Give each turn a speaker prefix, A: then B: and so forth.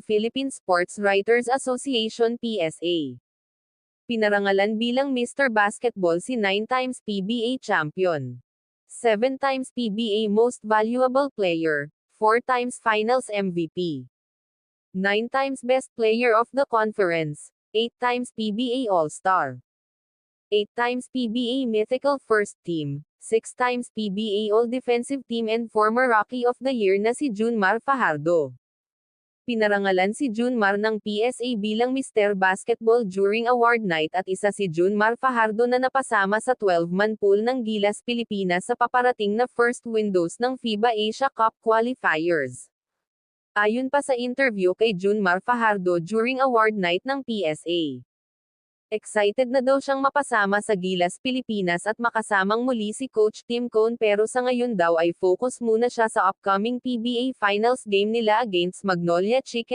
A: Philippine Sports Writers Association PSA. Pinarangalan bilang Mr. Basketball si 9 times PBA champion, 7 times PBA Most Valuable Player, 4 times Finals MVP, 9 times Best Player of the Conference, 8 times PBA All-Star, 8 times PBA Mythical First Team, 6 times PBA All-Defensive Team and former Rookie of the Year na si Junmar Fajardo. Pinarangalan si Junmar ng PSA bilang Mr. Basketball during award night at isa si Junmar Fajardo na napasama sa 12-man pool ng Gilas Pilipinas sa paparating na first windows ng FIBA Asia Cup qualifiers. Ayon pa sa interview kay Junmar Fajardo during award night ng PSA. Excited na daw siyang mapasama sa Gilas Pilipinas at makasamang muli si Coach Tim Cone pero sa ngayon daw ay focus muna siya sa upcoming PBA Finals game nila against Magnolia Chicken